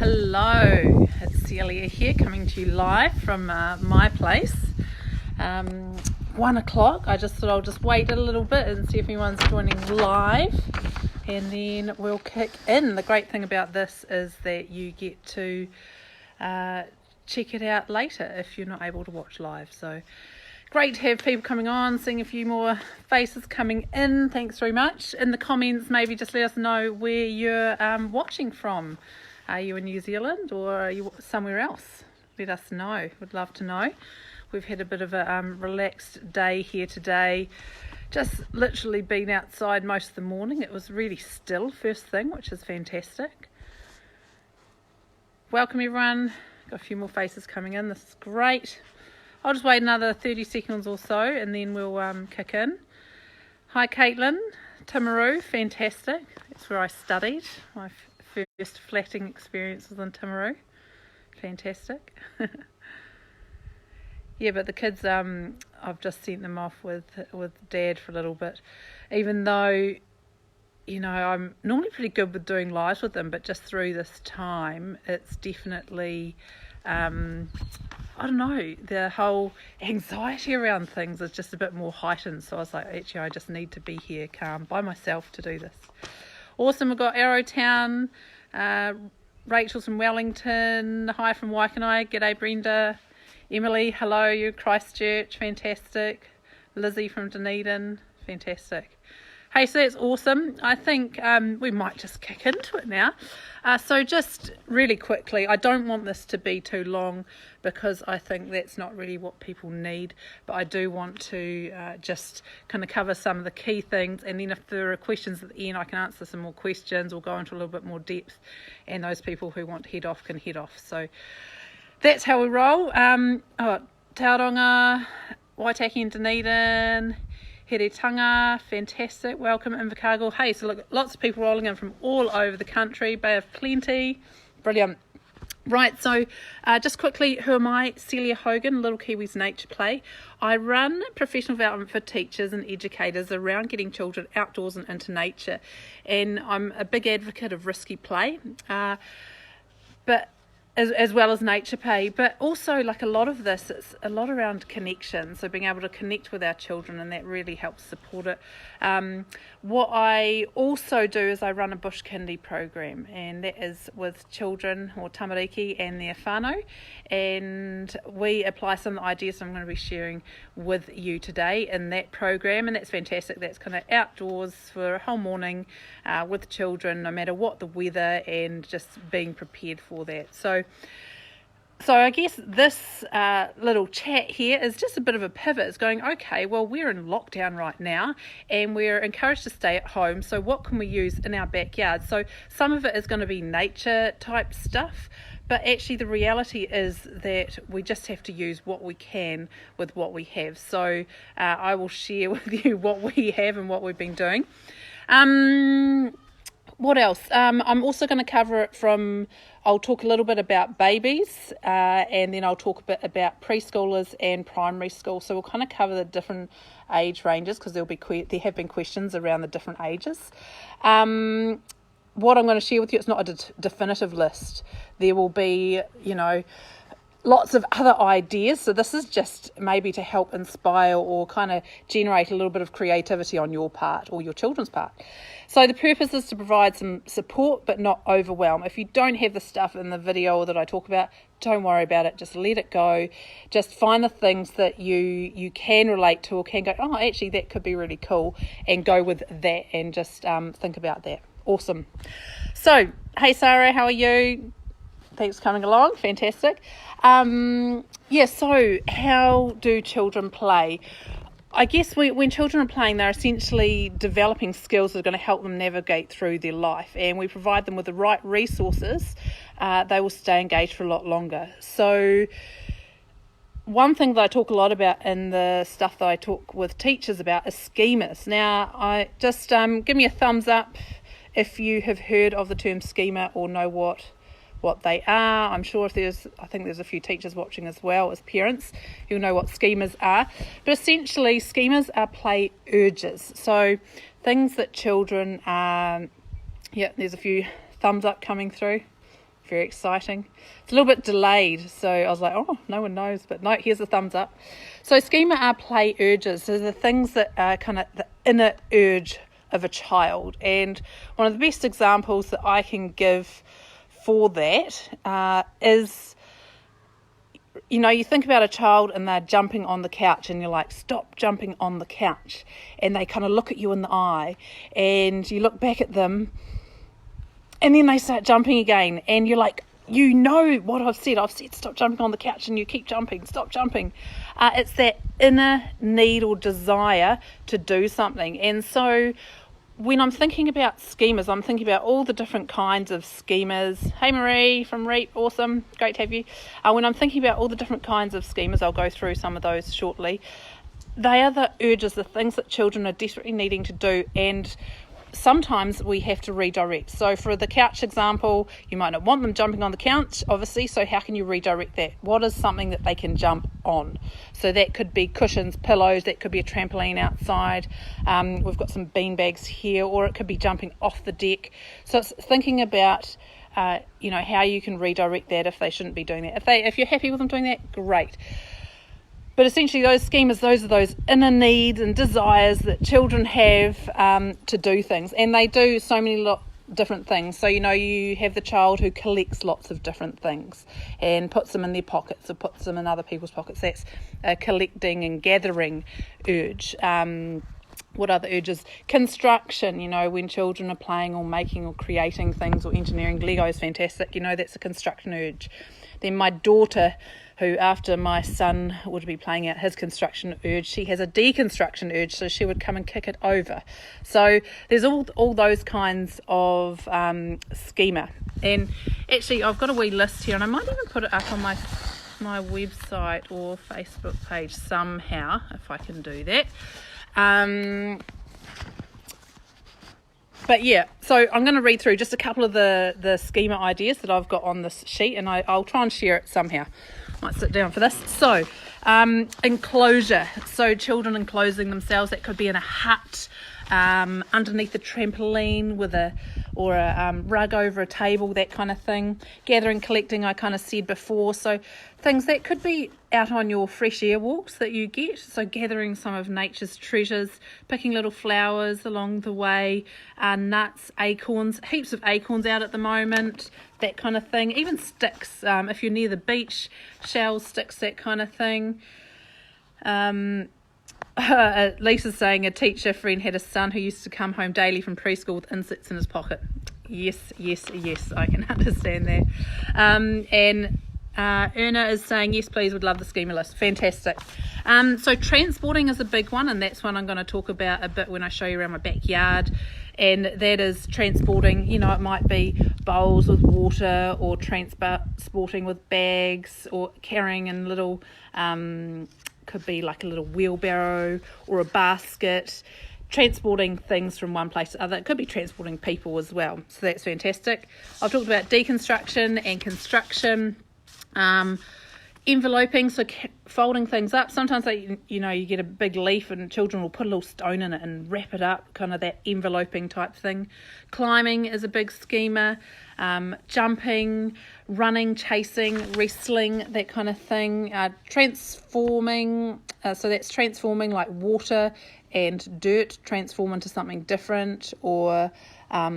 Hello, it's Celia here, coming to you live from my place. 1 o'clock. I just thought I'll just wait a little bit and see if anyone's joining live, and then we'll kick in. The great thing about this is that you get to check it out later if you're not able to watch live. So great to have people coming on, seeing a few more faces coming in. Thanks very much. In the comments, maybe just let us know where you're watching from. Are you in New Zealand or are you somewhere else? Let us know. Would love to know. We've had a bit of a relaxed day here today. Just literally been outside most of the morning. It was really still first thing, which is fantastic. Welcome everyone. Got a few more faces coming in. This is great. I'll just wait another 30 seconds or so and then we'll kick in. Hi Caitlin, Timaru, fantastic. That's where I studied. My first flatting experience was in Timaru. Fantastic. Yeah, but the kids, I've just sent them off with Dad for a little bit. Even though, you know, I'm normally pretty good with doing lives with them, but just through this time, it's definitely, I don't know, the whole anxiety around things is just a bit more heightened. So I was like, actually, I just need to be here calm by myself to do this. Awesome, we've got Arrowtown, Rachel's from Wellington, hi from Whanau, g'day Brenda, Emily, hello, you Christchurch, fantastic, Lizzie from Dunedin, fantastic. Hey, so that's awesome. I think we might just kick into it now. So just really quickly, I don't want this to be too long because I think that's not really what people need, but I do want to just kind of cover some of the key things, and then if there are questions at the end, I can answer some more questions or go into a little bit more depth, and those people who want to head off can head off. So that's how we roll. Tauranga, Waitaki and Dunedin, Heretanga, fantastic, welcome Invercargill. Hey, so look, lots of people rolling in from all over the country, Bay of Plenty, brilliant. Right, so just quickly, who am I? Celia Hogan, Little Kiwis Nature play. I run professional development for teachers and educators around getting children outdoors and into nature, and I'm a big advocate of risky play, but as well as nature play, but also like a lot of this, it's a lot around connection, so being able to connect with our children, and that really helps support it. What I also do is I run a bush kindy program, and that is with children or tamariki and their whanau, and we apply some of the ideas I'm going to be sharing with you today in that program, and that's fantastic. That's kind of outdoors for a whole morning with children, no matter what the weather, and just being prepared for that. So I guess this little chat here is just a bit of a pivot. It's going, okay, well, we're in lockdown right now and we're encouraged to stay at home. So what can we use in our backyard? So some of it is going to be nature type stuff, but actually the reality is that we just have to use what we can with what we have. So I will share with you what we have and what we've been doing. What else? I'm also going to cover it from, I'll talk a little bit about babies, and then I'll talk a bit about preschoolers and primary school. So we'll kind of cover the different age ranges, because there have been questions around the different ages. What I'm going to share with you, it's not a definitive list. There will be, you know, lots of other ideas, so this is just maybe to help inspire or kind of generate a little bit of creativity on your part or your children's part. So the purpose is to provide some support but not overwhelm. If you don't have the stuff in the video that I talk about, don't worry about it, just let it go. Just find the things that you can relate to or can go, oh, actually that could be really cool, and go with that, and just think about that. Awesome. So, hey Sarah, how are you? Thanks for coming along, fantastic. So how do children play? I guess when children are playing, they're essentially developing skills that are going to help them navigate through their life, and we provide them with the right resources, they will stay engaged for a lot longer. So one thing that I talk a lot about in the stuff that I talk with teachers about is schemas. Now, I just give me a thumbs up if you have heard of the term schema or know what they are. I'm sure I think there's a few teachers watching as well as parents who know what schemas are. But essentially, schemas are play urges. So things that children, there's a few thumbs up coming through. Very exciting. It's a little bit delayed, so I was like, oh, no one knows, but no, here's a thumbs up. So schema are play urges. So the things that are kind of the inner urge of a child. And one of the best examples that I can give for that is, you know, you think about a child and they're jumping on the couch and you're like, stop jumping on the couch. And they kind of look at you in the eye and you look back at them and then they start jumping again. And you're like, you know what I've said. I've said stop jumping on the couch and you keep jumping, stop jumping. It's that inner need or desire to do something. And so when I'm thinking about schemas, I'm thinking about all the different kinds of schemas. Hey Marie from Reap, awesome, great to have you. When I'm thinking about all the different kinds of schemas, I'll go through some of those shortly. They are the urges, the things that children are desperately needing to do, and sometimes we have to redirect. So for the couch example, you might not want them jumping on the couch, obviously, so how can you redirect that? What is something that they can jump on? So that could be cushions, pillows, that could be a trampoline outside. We've got some bean bags here, or it could be jumping off the deck. So it's thinking about you know, how you can redirect that if they shouldn't be doing that. If you're happy with them doing that, great. But essentially those schemas, those are those inner needs and desires that children have to do things. And they do so many different things. So, you know, you have the child who collects lots of different things and puts them in their pockets or puts them in other people's pockets. That's a collecting and gathering urge. What other urges? Construction, you know, when children are playing or making or creating things or engineering. Lego is fantastic, you know, that's a construction urge. Then my daughter, who after my son would be playing out his construction urge, she has a deconstruction urge, so she would come and kick it over. So there's all those kinds of schema. And actually I've got a wee list here, and I might even put it up on my website or Facebook page somehow, if I can do that. But yeah, so I'm going to read through just a couple of the schema ideas that I've got on this sheet, and I'll try and share it somehow. Might sit down for this. So, enclosure. So children enclosing themselves. That could be in a hut, underneath a trampoline with a rug over a table, that kind of thing. Gathering, collecting, I kind of said before. So things that could be out on your fresh air walks that you get. So gathering some of nature's treasures, picking little flowers along the way, nuts, acorns, heaps of acorns out at the moment, that kind of thing. Even sticks, if you're near the beach, shells, sticks, that kind of thing. Lisa's saying a teacher friend had a son who used to come home daily from preschool with insects in his pocket. Yes, I can understand that. And Erna is saying, yes, please, would love the schema list. Fantastic. So transporting is a big one, and that's one I'm going to talk about a bit when I show you around my backyard. And that is transporting, you know, it might be bowls with water, or transporting with bags, or carrying in little, could be like a little wheelbarrow or a basket. Transporting things from one place to other. It could be transporting people as well. So that's fantastic. I've talked about deconstruction and construction. Enveloping, so folding things up. Sometimes you get a big leaf and children will put a little stone in it and wrap it up, kind of that enveloping type thing. Climbing is a big schema. Jumping, running, chasing, wrestling, that kind of thing. Transforming, so that's transforming, like water and dirt transform into something different, or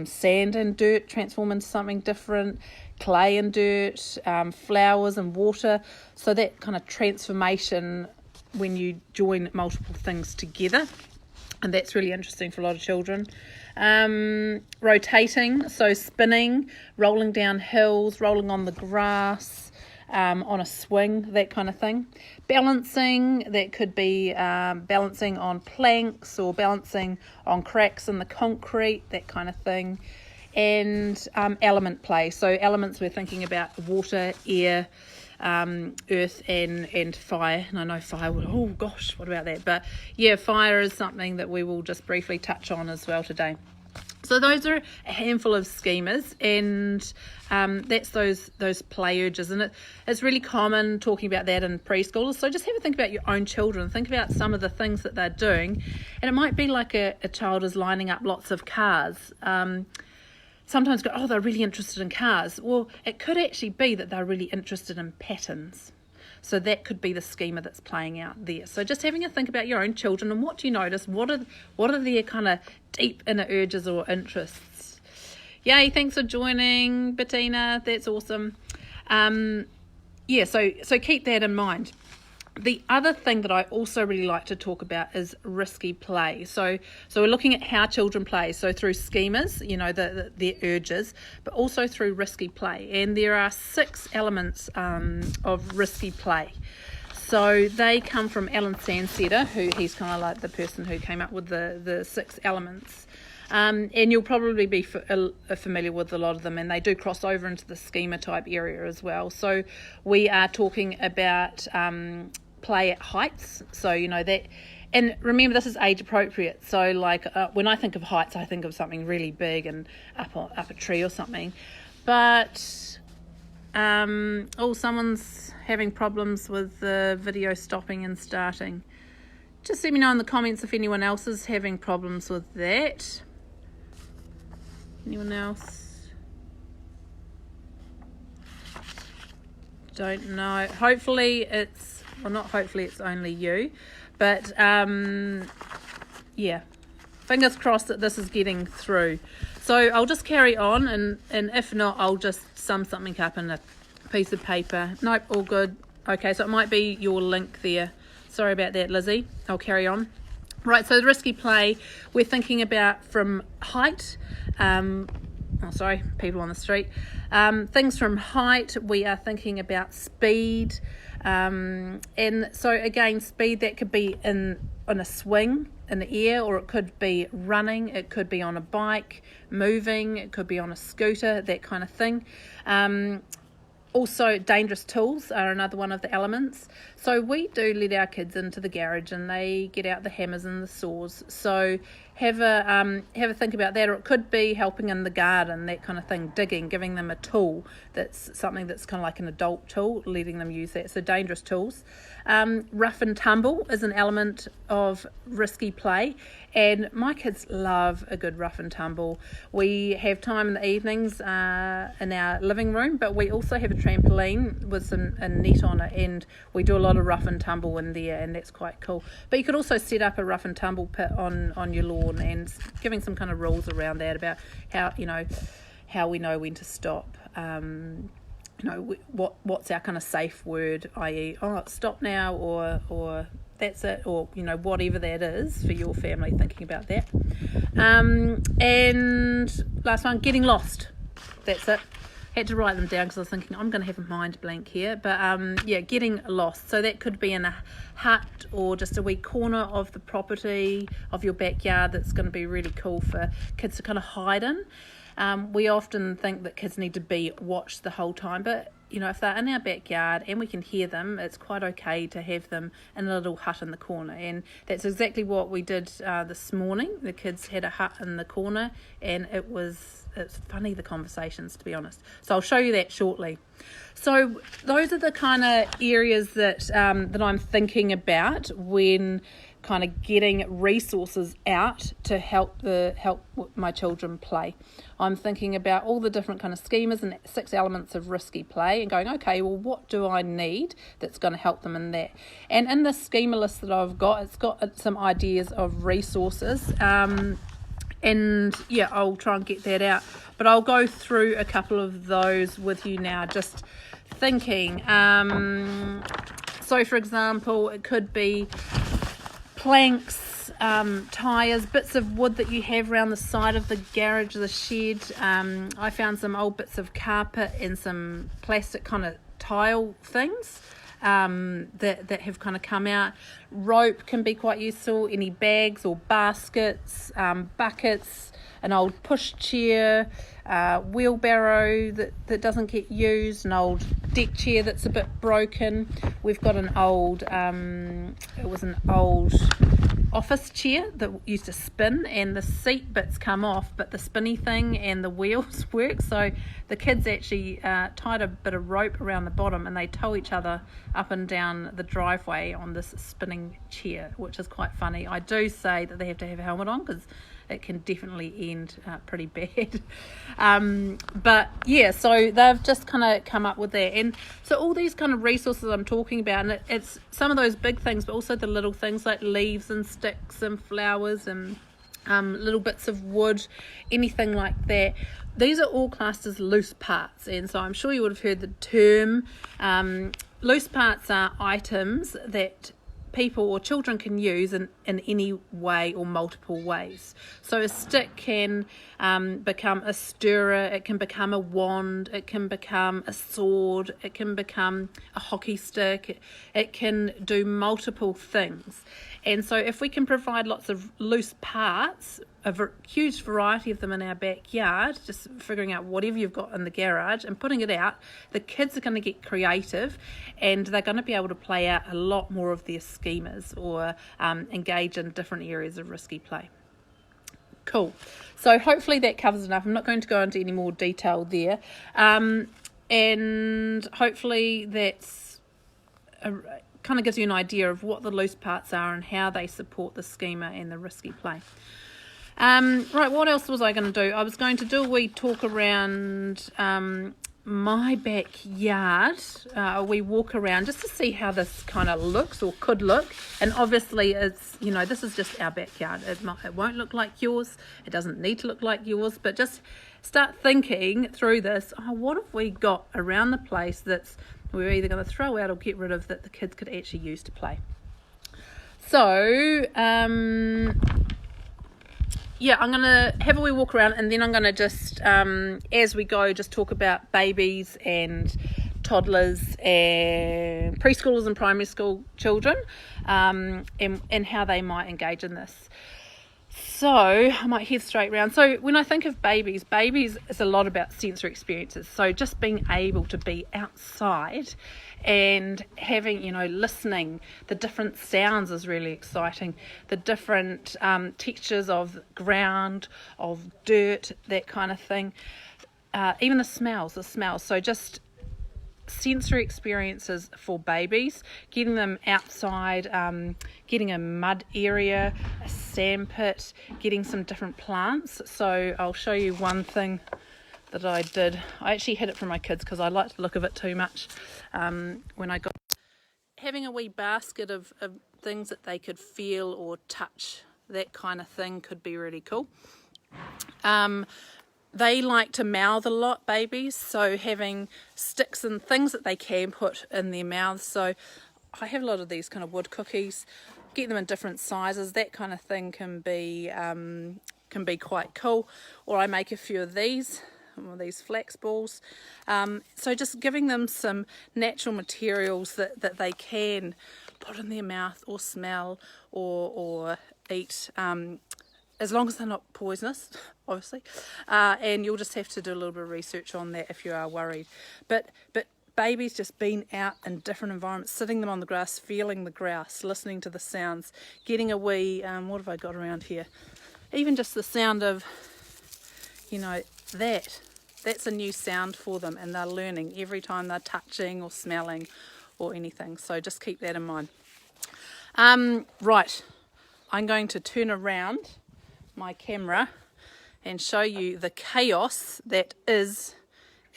sand and dirt transform into something different. Clay and dirt, flowers and water. So that kind of transformation when you join multiple things together. And that's really interesting for a lot of children. Rotating, so spinning, rolling down hills, rolling on the grass, on a swing, that kind of thing. Balancing, that could be balancing on planks or balancing on cracks in the concrete, that kind of thing. And element play. So elements, we're thinking about water, air, earth and fire. And I know fire would, oh gosh, what about that? But yeah, fire is something that we will just briefly touch on as well today. So those are a handful of schemas, and that's those play urges. And it's really common talking about that in preschoolers. So just have a think about your own children. Think about some of the things that they're doing. And it might be like a child is lining up lots of cars. sometimes go, oh, they're really interested in cars. Well, it could actually be that they're really interested in patterns. So that could be the schema that's playing out there. So just having a think about your own children and what do you notice? What are their kind of deep inner urges or interests? Yay, thanks for joining, Bettina. That's awesome. So keep that in mind. The other thing that I also really like to talk about is risky play. So we're looking at how children play. So through schemas, their urges, but also through risky play. And there are 6 elements of risky play. So they come from Alan Sandsetter, who he's kind of like the person who came up with the 6 elements. And you'll probably be familiar with a lot of them, and they do cross over into the schema type area as well. So we are talking about play at heights, so that, and remember this is age appropriate. So like when I think of heights, I think of something really big and up a tree or something. But someone's having problems with the video stopping and starting. Just let me know in the comments if anyone else is having problems with that. Anyone else? Don't know. Hopefully it's only you. But fingers crossed that this is getting through. So I'll just carry on, and if not, I'll just sum something up in a piece of paper. Nope, all good. Okay, so it might be your link there. Sorry about that, Lizzie. I'll carry on. Right, so the risky play, we're thinking about from height. People on the street. Things from height, we are thinking about speed. And so again, speed, that could be on a swing in the air, or it could be running, it could be on a bike, moving, it could be on a scooter, that kind of thing. Also, dangerous tools are another one of the elements. So we do let our kids into the garage and they get out the hammers and the saws. So have a think about that, or it could be helping in the garden, that kind of thing, digging, giving them a tool that's something that's kind of like an adult tool, letting them use that. So dangerous tools. Rough and tumble is an element of risky play, and my kids love a good rough and tumble. We have time in the evenings in our living room, but we also have a trampoline with a net on it, and we do a lot of rough and tumble in there, and that's quite cool. But you could also set up a rough and tumble pit on your lawn, and giving some kind of rules around that about how we know when to stop. What's our kind of safe word, i.e., stop now, or that's it, or whatever that is for your family, thinking about that. And last one, getting lost. That's it. Had to write them down because I was thinking I'm going to have a mind blank here, but getting lost. So that could be in a hut or just a wee corner of the property of your backyard that's going to be really cool for kids to kind of hide in. We often think that kids need to be watched the whole time, but if they're in our backyard and we can hear them, it's quite okay to have them in a little hut in the corner. And that's exactly what we did this morning. The kids had a hut in the corner, and it's funny, the conversations, to be honest. So I'll show you that shortly. So those are the kind of areas that I'm thinking about when kind of getting resources out to help my children play. I'm thinking about all the different kind of schemas and 6 elements of risky play, and going, okay, well, what do I need that's going to help them in that? And in the schema list that I've got, it's got some ideas of resources. I'll try and get that out, but I'll go through a couple of those with you now, just thinking. So for example, it could be planks, tyres, bits of wood that you have around the side of the garage, the shed. I found some old bits of carpet and some plastic kind of tile things that have kind of come out. Rope can be quite useful, any bags or baskets, buckets, an old push chair, wheelbarrow that doesn't get used, an old deck chair that's a bit broken. We've got an old office chair that used to spin, and the seat bits come off, but the spinny thing and the wheels work. So the kids actually tied a bit of rope around the bottom, and they tow each other up and down the driveway on this spinning chair, which is quite funny. I do say that they have to have a helmet on because it can definitely end pretty bad. But yeah, so they've just kind of come up with that. And so all these kind of resources I'm talking about, and it's some of those big things, but also the little things like leaves and sticks and flowers and little bits of wood, anything like that. These are all classed as loose parts, and so I'm sure you would have heard the term. Loose parts are items that people or children can use in any way or multiple ways. So a stick can become a stirrer, it can become a wand, it can become a sword, it can become a hockey stick, it can do multiple things. And so if we can provide lots of loose parts, a huge variety of them in our backyard, just figuring out whatever you've got in the garage and putting it out, the kids are going to get creative and they're going to be able to play out a lot more of their schemas or engage in different areas of risky play. Cool. So hopefully that covers enough. I'm not going to go into any more detail there. And hopefully that's kind of gives you an idea of what the loose parts are and how they support the schema and the risky play. Right, what else was I going to do? I was going to do a wee talk around my backyard, a wee walk around just to see how this kind of looks or could look. And obviously it's, this is just our backyard. It won't look like yours. It doesn't need to look like yours, but just start thinking through this. What have we got around the place that's we're either going to throw out or get rid of that the kids could actually use to play? So, yeah, I'm going to have a wee walk around and then I'm going to just, as we go, just talk about babies and toddlers and preschoolers and primary school children and how they might engage in this. So I might head straight round. So when I think of babies is a lot about sensory experiences. So just being able to be outside and having, listening, the different sounds is really exciting. The different textures of ground, of dirt, that kind of thing. Even the smells. So just sensory experiences for babies, getting them outside, getting a mud area, a sandpit, getting some different plants. So I'll show you one thing that I did. I actually hid it from my kids because I liked the look of it too much. When I got having a wee basket of things that they could feel or touch, that kind of thing could be really cool. They like to mouth a lot, babies, so having sticks and things that they can put in their mouths. So I have a lot of these kind of wood cookies, get them in different sizes, that kind of thing can be quite cool. Or I make a few of these flax balls. So just giving them some natural materials that they can put in their mouth or smell or eat, as long as they're not poisonous, obviously. And you'll just have to do a little bit of research on that if you are worried. But babies just being out in different environments, sitting them on the grass, feeling the grass, listening to the sounds, getting a wee, what have I got around here? Even just the sound of, that's a new sound for them, and they're learning every time they're touching or smelling or anything. So just keep that in mind. Right, I'm going to turn around my camera and show you the chaos that is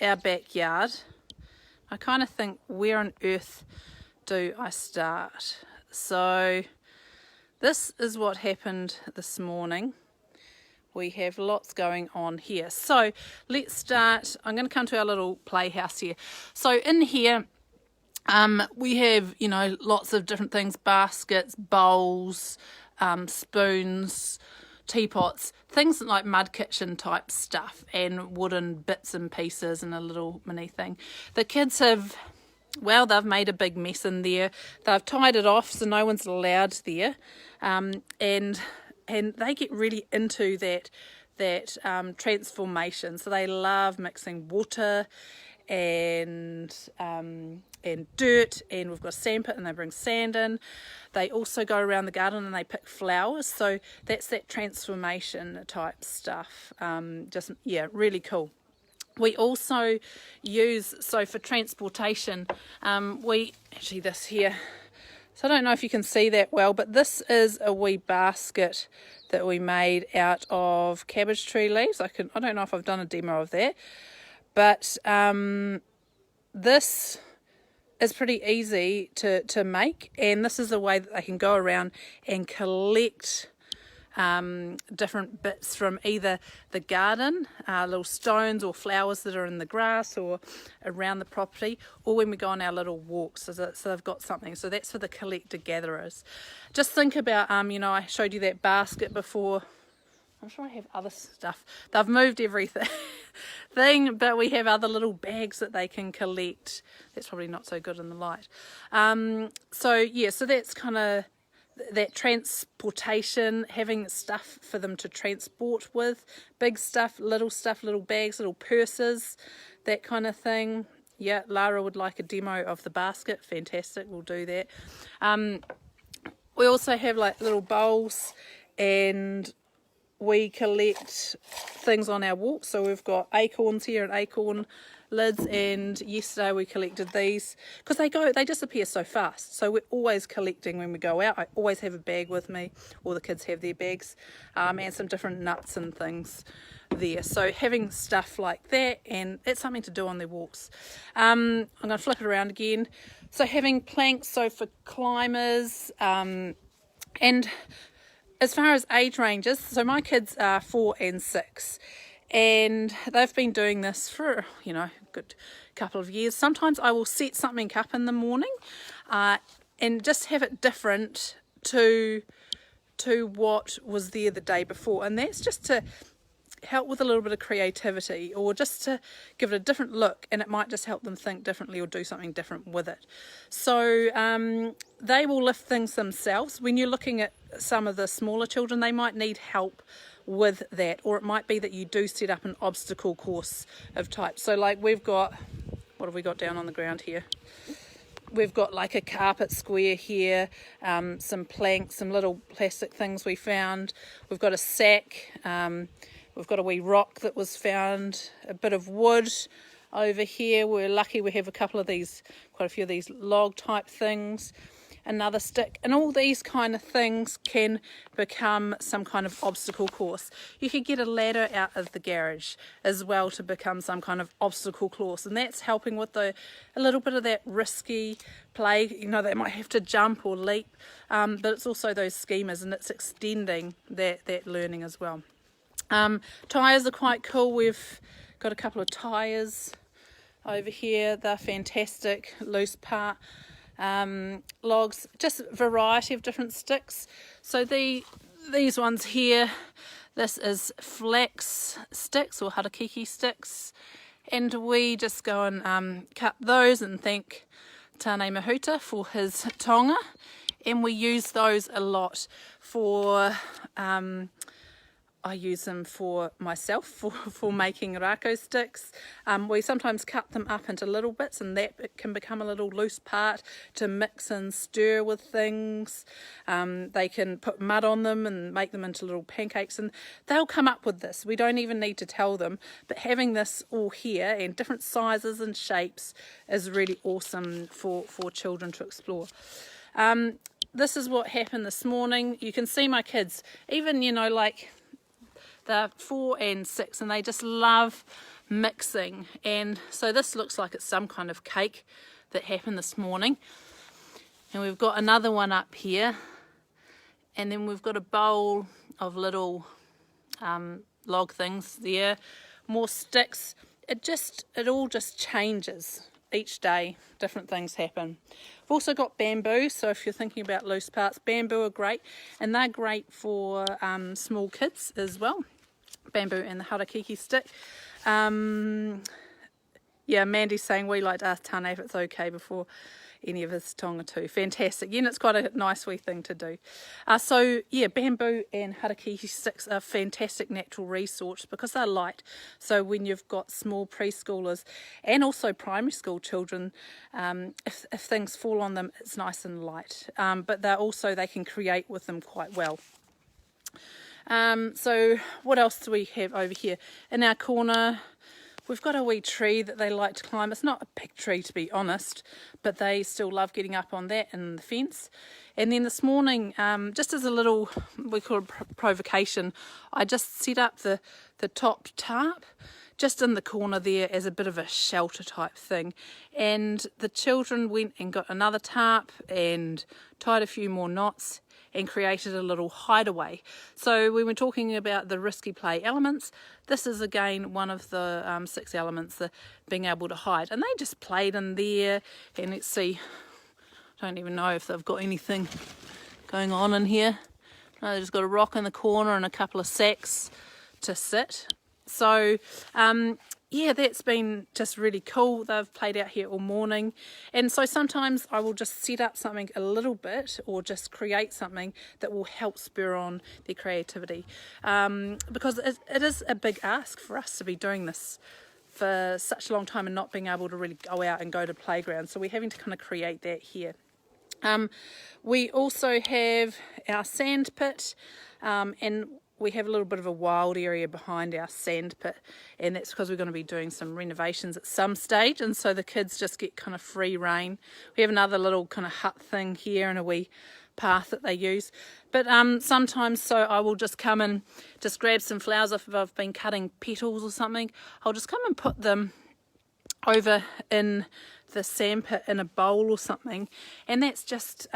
our backyard. I kind of think, where on earth do I start? So this is what happened this morning. We have lots going on here. So let's start. I'm going to come to our little playhouse here. So in here we have, lots of different things, baskets, bowls, spoons, teapots, things like mud kitchen type stuff, and wooden bits and pieces and a little mini thing. The kids they've made a big mess in there. They've tied it off so no one's allowed there, and they get really into that transformation. So they love mixing water and dirt, and we've got a sandpit and they bring sand in. They also go around the garden and they pick flowers, so that's that transformation type stuff. Really cool. We also use, so for transportation, this here, so I don't know if you can see that well, but this is a wee basket that we made out of cabbage tree leaves. I don't know if I've done a demo of that, but this is pretty easy to make, and this is a way that they can go around and collect different bits from either the garden, little stones or flowers that are in the grass or around the property, or when we go on our little walks, so they've got something. So that's for the collector gatherers. Just think about, I showed you that basket before. I'm sure I have other stuff. They've moved everything, but we have other little bags that they can collect. That's probably not so good in the light. So that's kind of that transportation, having stuff for them to transport with, big stuff, little bags, little purses, that kind of thing. Yeah, Lara would like a demo of the basket. Fantastic, we'll do that. We also have like little bowls, and we collect things on our walks. So we've got acorns here and acorn lids, and yesterday we collected these because they disappear so fast, so we're always collecting when we go out. I always have a bag with me, or the kids have their bags, and some different nuts and things there. So having stuff like that, and it's something to do on their walks. I'm going to flip it around again. So having planks, so for climbers, and as far as age ranges, so my kids are 4 and 6, and they've been doing this for, a good couple of years. Sometimes I will set something up in the morning and just have it different to what was there the day before, and that's just to help with a little bit of creativity, or just to give it a different look, and it might just help them think differently or do something different with it. So they will lift things themselves. When you're looking at some of the smaller children, they might need help with that, or it might be that you do set up an obstacle course of type. So like we've got, what have we got down on the ground here? We've got like a carpet square here, some planks, some little plastic things we found. We've got a sack, we've got a wee rock that was found, a bit of wood over here. We're lucky we have quite a few of these log type things, another stick, and all these kind of things can become some kind of obstacle course. You could get a ladder out of the garage as well to become some kind of obstacle course, and that's helping with a little bit of that risky play. They might have to jump or leap, but it's also those schemas, and it's extending that learning as well. Tyres are quite cool. We've got a couple of tyres over here. They're fantastic. Loose part logs, just a variety of different sticks. So these ones here, this is flax sticks or harakiki sticks, and we just go and cut those and thank Tānei Mahuta for his tonga, and we use those a lot for I use them for myself for making rako sticks. We sometimes cut them up into little bits, and that it can become a little loose part to mix and stir with things. They can put mud on them and make them into little pancakes, and they'll come up with this. We don't even need to tell them, but having this all here and different sizes and shapes is really awesome for children to explore. This is what happened this morning. You can see my kids, even, they're 4 and 6, and they just love mixing. And so this looks like it's some kind of cake that happened this morning. And we've got another one up here. And then we've got a bowl of little log things there. More sticks. It all just changes each day. Different things happen. We've also got bamboo, so if you're thinking about loose parts, bamboo are great, and they're great for small kids as well. Bamboo and the harakiki stick. Mandy's saying we like to ask Tānei if it's okay before any of his tonga too. Fantastic. Yeah, it's quite a nice wee thing to do. Bamboo and harakiki sticks are fantastic natural resource because they're light. So when you've got small preschoolers and also primary school children, if things fall on them, it's nice and light. But they can create with them quite well. So what else do we have over here? In our corner, we've got a wee tree that they like to climb. It's not a big tree, to be honest, but they still love getting up on that and the fence. And then this morning, just as a little, we call it provocation, I just set up the top tarp just in the corner there as a bit of a shelter type thing. And the children went and got another tarp and tied a few more knots and created a little hideaway. So we were talking about the risky play elements. This is again one of the 6 elements, the being able to hide. And they just played in there. And let's see, I don't even know if they've got anything going on in here. No, they've just got a rock in the corner and a couple of sacks to sit. So yeah, that's been just really cool. They've played out here all morning. And so sometimes I will just set up something a little bit or just create something that will help spur on their creativity. Because it is a big ask for us to be doing this for such a long time and not being able to really go out and go to playgrounds. So we're having to kind of create that here. We also have our sand pit, and we have a little bit of a wild area behind our sand pit, and that's because we're going to be doing some renovations at some stage, and so the kids just get kind of free rein. We have another little kind of hut thing here and a wee path that they use. But sometimes, so I will just come and just grab some flowers if I've been cutting petals or something. I'll just come and put them over in the sand pit in a bowl or something, and that's just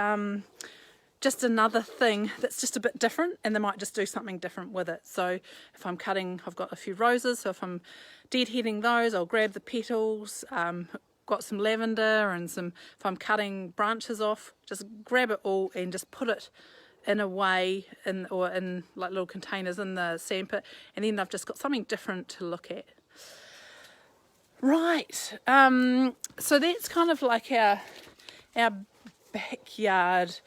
another thing that's just a bit different, and they might just do something different with it. So if I'm cutting, I've got a few roses, so if I'm deadheading those, I'll grab the petals. Got some lavender and some, if I'm cutting branches off, just grab it all and just put it in a way in like little containers in the sandpit, and then I've just got something different to look at. Right, so that's kind of like our backyard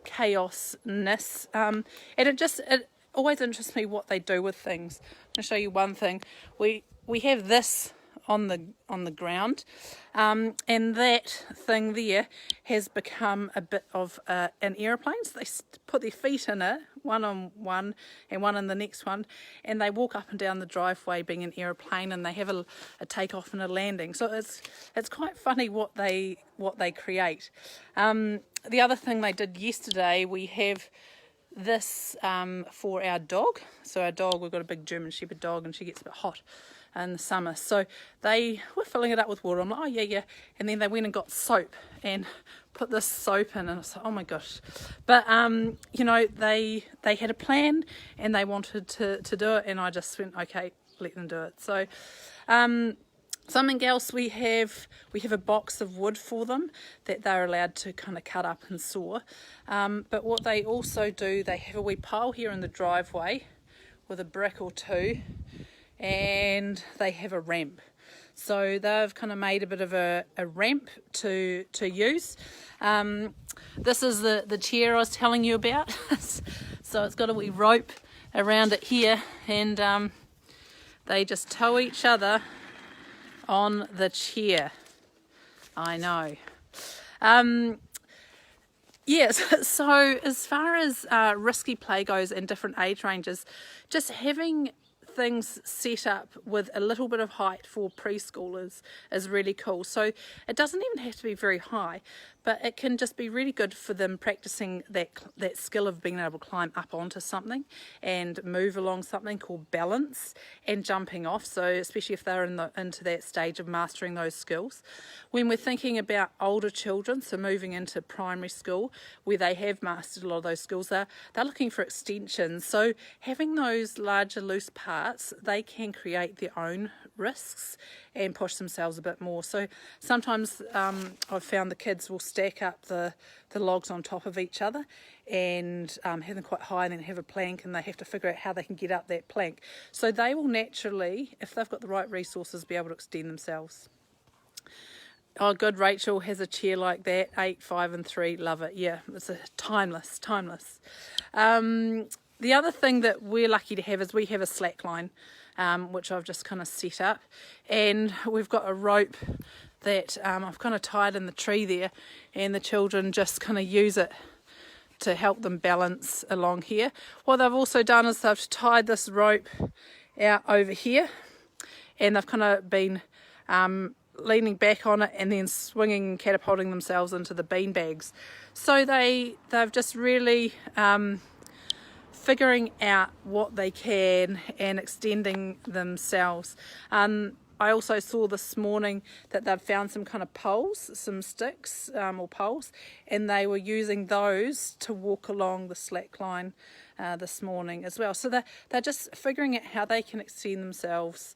chaosness, and it always interests me what they do with things. I'm going to show you one thing. We have this on the ground, and that thing there has become a bit of an aeroplane. So they put their feet in it, one on one and one in the next one, and they walk up and down the driveway being an aeroplane, and they have a takeoff and a landing. So it's quite funny what they create. The other thing they did yesterday, we have this for our dog. So our dog, we've got a big German Shepherd dog, and she gets a bit hot in the summer, so they were filling it up with water. I'm like, oh yeah, and then they went and got soap and put this soap in, and I was like, oh my gosh. But you know, they had a plan and they wanted to do it, and I just went, okay, let them do it. So something else, we have a box of wood for them that they're allowed to kind of cut up and saw, but what they also do, they have a wee pile here in the driveway with a brick or two, and they have a ramp. So they've kind of made a bit of a ramp to use. This is the chair I was telling you about. So it's got a wee rope around it here, and they just tow each other on the chair. I know. Yes, so as far as risky play goes in different age ranges, just having things set up with a little bit of height for preschoolers is really cool. So it doesn't even have to be very high, but it can just be really good for them practicing that skill of being able to climb up onto something and move along something called balance and jumping off. So especially if they're into that stage of mastering those skills. When we're thinking about older children, so moving into primary school where they have mastered a lot of those skills, they're looking for extensions. So having those larger loose parts, they can create their own risks and push themselves a bit more. So sometimes I've found the kids will stack up the logs on top of each other and have them quite high, and then have a plank, and they have to figure out how they can get up that plank. So they will naturally, if they've got the right resources, be able to extend themselves. Oh, good, Rachel has a chair like that, 8, 5 and 3, love it. Yeah, it's timeless. The other thing that we're lucky to have is we have a slack line, which I've just kind of set up, and we've got a rope that I've kind of tied in the tree there, and the children just kind of use it to help them balance along here. What they've also done is they've tied this rope out over here, and they've kind of been leaning back on it and then swinging and catapulting themselves into the bean bags. So they've just really figuring out what they can and extending themselves. I also saw this morning that they've found some kind of poles, some sticks or poles, and they were using those to walk along the slack line this morning as well. So they're just figuring out how they can extend themselves,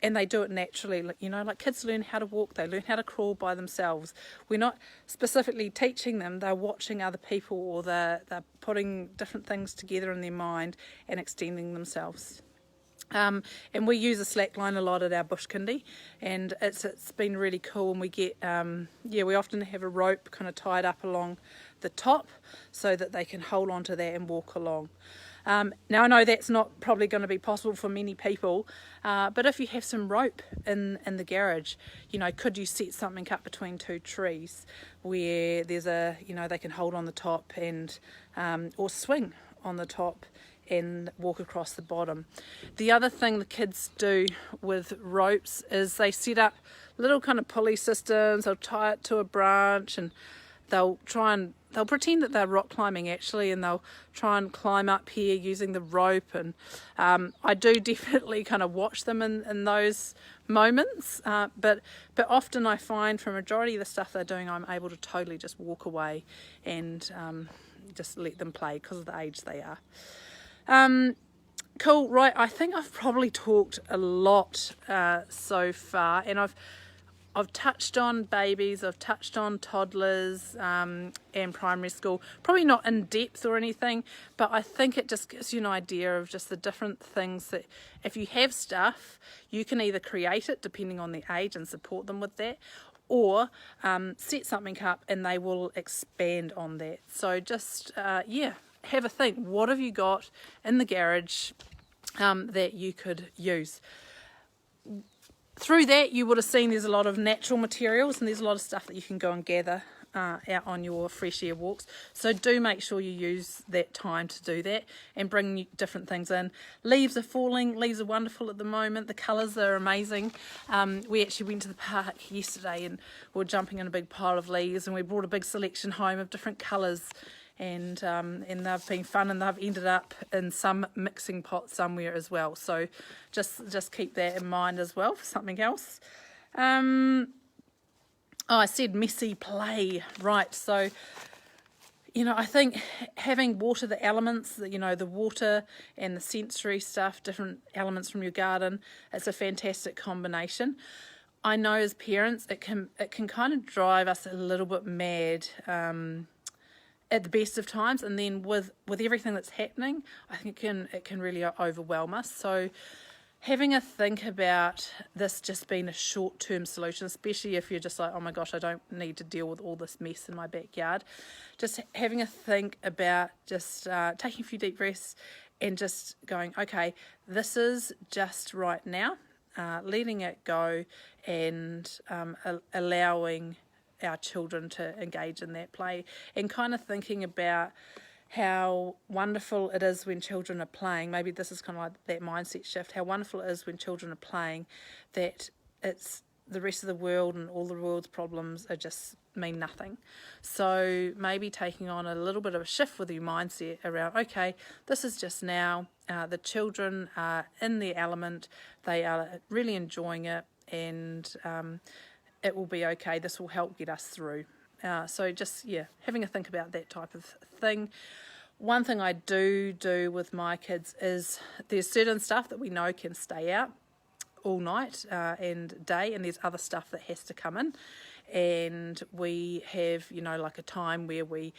and they do it naturally. Like kids learn how to walk, they learn how to crawl by themselves. We're not specifically teaching them, they're watching other people, or they're putting different things together in their mind and extending themselves. And we use a slackline a lot at our bush kindy, and it's been really cool. And we get we often have a rope kind of tied up along the top so that they can hold on to that and walk along. Now I know that's not probably going to be possible for many people, but if you have some rope in the garage, could you set something up between two trees where there's they can hold on the top and or swing on the top and walk across the bottom. The other thing the kids do with ropes is they set up little kind of pulley systems. They'll tie it to a branch, and they'll pretend that they're rock climbing actually, and they'll try and climb up here using the rope. And I do definitely kind of watch them in those moments, but often I find for a majority of the stuff they're doing, I'm able to totally just walk away and just let them play because of the age they are. Cool, right, I think I've probably talked a lot so far, and I've touched on babies, I've touched on toddlers and primary school, probably not in depth or anything, but I think it just gives you an idea of just the different things that if you have stuff, you can either create it depending on the age and support them with that, or set something up and they will expand on that. So just, have a think. What have you got in the garage that you could use? Through that, you would have seen there's a lot of natural materials, and there's a lot of stuff that you can go and gather out on your fresh air walks. So do make sure you use that time to do that and bring different things in. Leaves are falling. Leaves are wonderful at the moment. The colours are amazing. We actually went to the park yesterday and we were jumping in a big pile of leaves, and we brought a big selection home of different colours. And they've been fun, and they've ended up in some mixing pot somewhere as well. So just keep that in mind as well for something else. I said messy play, right? So I think having water, the elements, the water and the sensory stuff, different elements from your garden, it's a fantastic combination. I know as parents it can kind of drive us a little bit mad. At the best of times, and then with everything that's happening, I think it can really overwhelm us. So having a think about this just being a short-term solution, especially if you're just like, oh my gosh, I don't need to deal with all this mess in my backyard, just having a think about just taking a few deep breaths and just going, okay, this is just right now, letting it go and allowing our children to engage in that play, and kind of thinking about how wonderful it is when children are playing. Maybe this is kind of like that mindset shift, how wonderful it is when children are playing, that it's the rest of the world and all the world's problems are just mean nothing. So maybe taking on a little bit of a shift with your mindset around, okay, this is just now, the children are in their element, they are really enjoying it, and it will be okay. This will help get us through. So just, having a think about that type of thing. One thing I do with my kids is there's certain stuff that we know can stay out all night and day, and there's other stuff that has to come in. And we have, like a time where we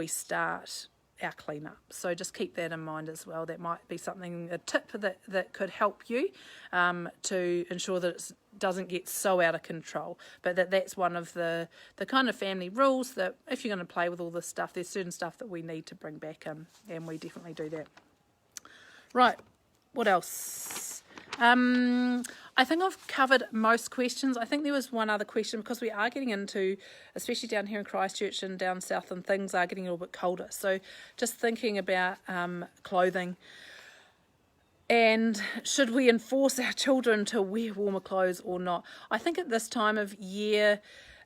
start our cleanup. So just keep that in mind as well. That might be a tip that could help you to ensure that it doesn't get so out of control. But that's one of the kind of family rules, that if you're going to play with all this stuff, there's certain stuff that we need to bring back in, and we definitely do that. Right, what else? I think I've covered most questions. I think there was one other question, because we are getting into, especially down here in Christchurch and down south, and things are getting a little bit colder. So just thinking about clothing. And should we enforce our children to wear warmer clothes or not? I think at this time of year,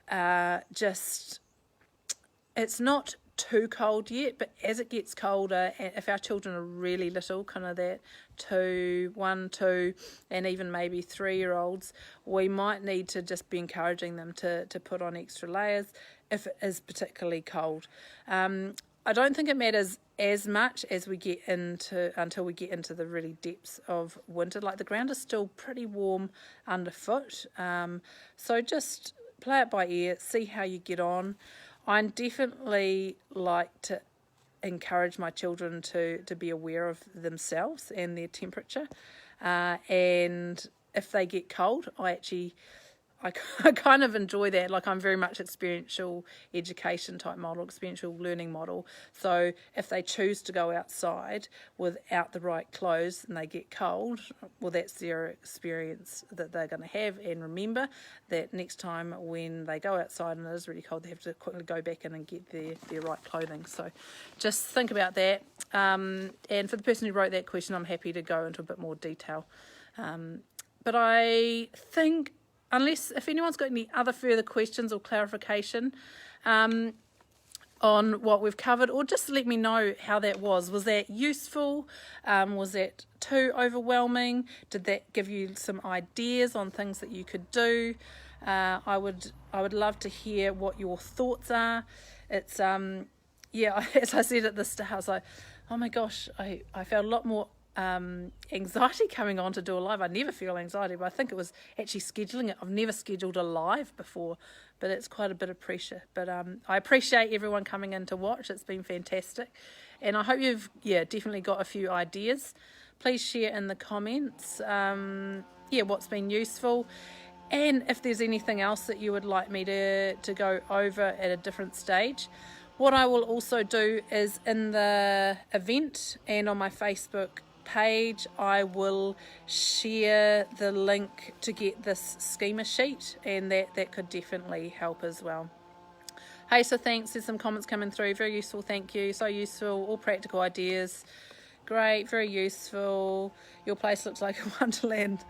it's not too cold yet, but as it gets colder, if our children are really little, kind of that 1, 2, and even maybe 3-year-olds, we might need to just be encouraging them to put on extra layers if it is particularly cold. I don't think it matters as much as we get until we get into the really depths of winter. Like, the ground is still pretty warm underfoot, so just play it by ear, see how you get on. I definitely like to encourage my children to be aware of themselves and their temperature, and if they get cold, I kind of enjoy that. Like, I'm very much experiential education type model, experiential learning model. So if they choose to go outside without the right clothes and they get cold, well, that's their experience that they're going to have. And remember that next time when they go outside and it is really cold, they have to quickly go back in and get their right clothing. So just think about that. And for the person who wrote that question, I'm happy to go into a bit more detail. But I think, if anyone's got any other further questions or clarification on what we've covered, or just let me know how that was. Was that useful? Was that too overwhelming? Did that give you some ideas on things that you could do? I would love to hear what your thoughts are. It's as I said at the start, I was like, oh my gosh, I felt a lot more anxiety coming on to do a live. I never feel anxiety, but I think it was actually scheduling it. I've never scheduled a live before, but it's quite a bit of pressure. But I appreciate everyone coming in to watch. It's been fantastic, and I hope you've definitely got a few ideas. Please share in the comments what's been useful, and if there's anything else that you would like me to go over at a different stage. What I will also do is, in the event and on my Facebook page, I will share the link to get this schema sheet, and that could definitely help as well. Hey, so thanks. There's some comments coming through. Very useful, thank you. So useful, all practical ideas. Great, very useful. Your place looks like a wonderland.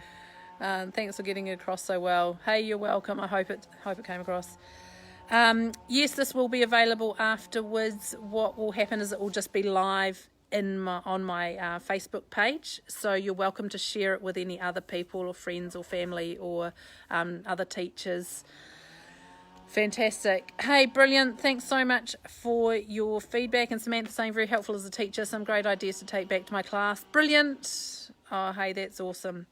Thanks for getting it across so well. Hey, you're welcome. I hope it came across. Yes, this will be available afterwards. What will happen is it will just be live on my Facebook page, so you're welcome to share it with any other people or friends or family or other teachers. Fantastic. Hey, brilliant. Thanks so much for your feedback. And Samantha saying very helpful as a teacher. Some great ideas to take back to my class. Brilliant. Oh, hey, that's awesome.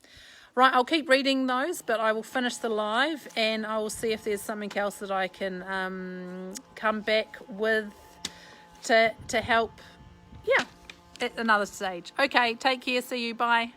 Right, I'll keep reading those, but I will finish the live and I will see if there's something else that I can come back with to help, at another stage. Okay, take care. See you. Bye.